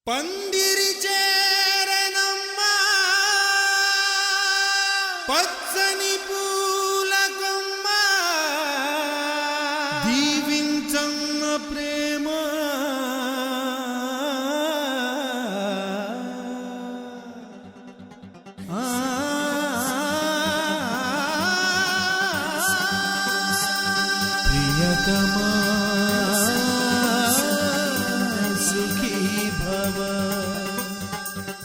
పందిరి చేరనమ్మా పచ్చని పూల కొమ్మ దీవించమ్మ ప్రేమ ప్రియతమా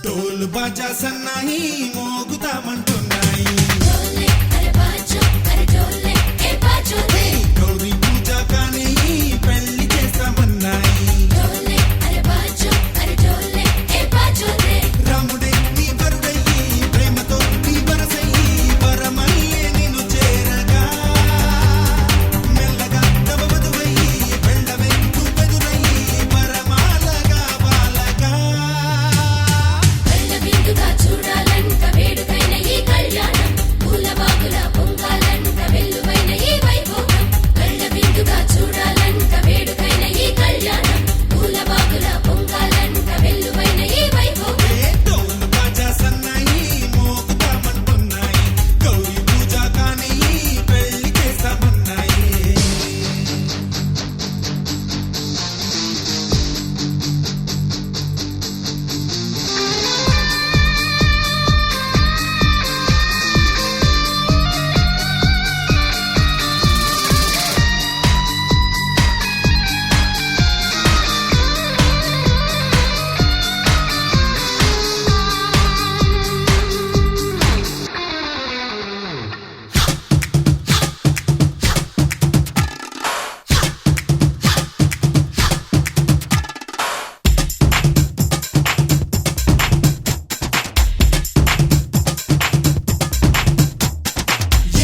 ढोल बाजा सन्नाही मोगुतामंटुन्नाई ढोले अरे ढोले ए बाजो रे गौरी पूजा कानी पेल्ली చేస్తామన్నాయి ढोले अरे ढोले ए बाजो रे రాముడే నీ వరుడయ్యి ప్రేమతో నీ వరసయ్యి వరమల్లే నిన్ను చేరగా మెల్లగా తవవదువయ్యి వెళ్ళవే నువ్వెదురయ్యి వరమాలగా బాలగా బిందుగా చూడాలంట వేడుకైన ఈ కళ్యాణం పూల బాగుల పొంగాలంట వెల్లువైన ఈ వైభోగం కళ్ళ బిందుగా చూడాలంట వేడుకైన ఈ కళ్యాణం పూల బాగుల పొంగాలంట వెల్లువైన ఈ వైభోగం ढोल बाजा సన్నాయి మోగుతామంటున్నాయి గౌరీ పూజ కాని పెళ్లి చేస్తామన్నాయి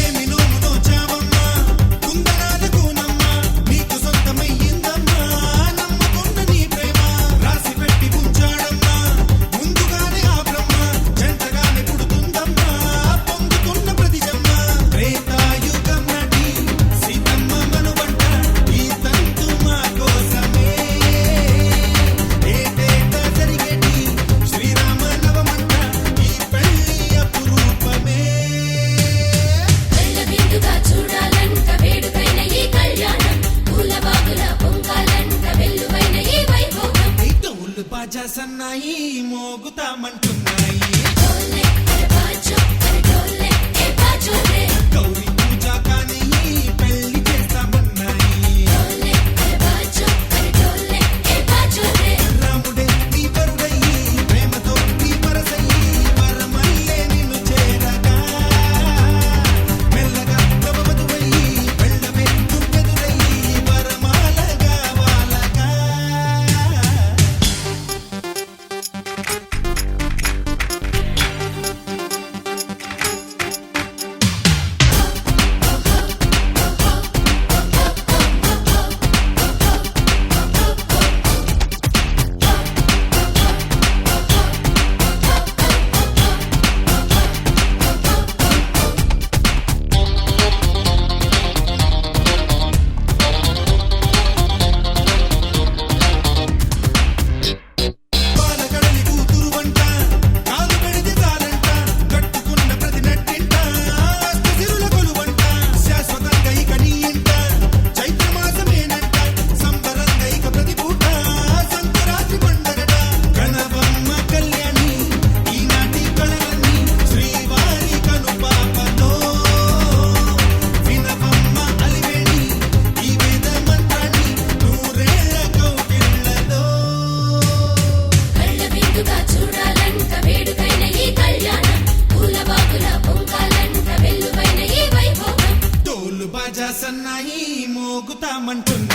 ఏమి నోము నోచావమ్మా కుందనాల కూనమ్మా నీకు సొంతమయ్యిందమ్మా నమ్ముకున్న నీ ప్రేమ రాసి పెట్టి ఉంచాడమ్మా ముందుగానే ఆ బ్రహ్మ జంటగానే పుడుతుందమ్మా పొందుతున్న ప్రతిజమ్మ త్రేతాయుగం నటి సీతమ్మ మనువంట ఈ తంతు మా కోసమే ఏటేటా జరిగేటి శ్రీరామ నవమంట ఈ పెళ్లి అపురూపమే కళ్ళ బిందుగా చూడాలంట వేడుకైన ఈ కళ్యాణం పూల బాగుల పొంగాలంట వెల్లువైన ఈ వైభోగం ढोल बाजा सन्नाई मोगुतामंटुन्नाई ढोले अरे ढोले ए बाजो रे गौरी पूजा कानी पेल्ली చేస్తామన్నాయి ढोले अरे ढोले ए बाजो रे రాముడే నీ వరుడయ్యి ప్రేమతో నీ వరసయ్యి వరమల్లే నిన్ను చేరగా మెల్లగా తవవదువయ్యి వెళ్ళవే నువ్వెదురయ్యి వరమాలగా వాలగా పాలగడలి కూతురు వంట కాలు పెడితే చాలంట కట్టుకున్న ప్రతి నట్టింట సిరుల కొలువంట శాశ్వతంగా ఇక నీ ఇంట చైత్రమాసమేనంట సంబరంగా ఇక ప్రతి పూట సంక్రాంతి పండగట గణపమ్మ కళ్యాణి ఈనాటి కళలన్నీ శ్రీవారి కనుపాపలో వినపమ్మ అలివేణి ఈ వేద మంత్రాన్ని నూరేళ్ల కౌగిళ్లలో కళ్ళ బిందుగా చూడాలంట వేడుకైన ఈ కళ్యాణం పూల బాగుల పొంగాలంట వెల్లువైన ఈ వైభోగం ढोल बाजा सन्नाई मोगुतामंटुन्नाई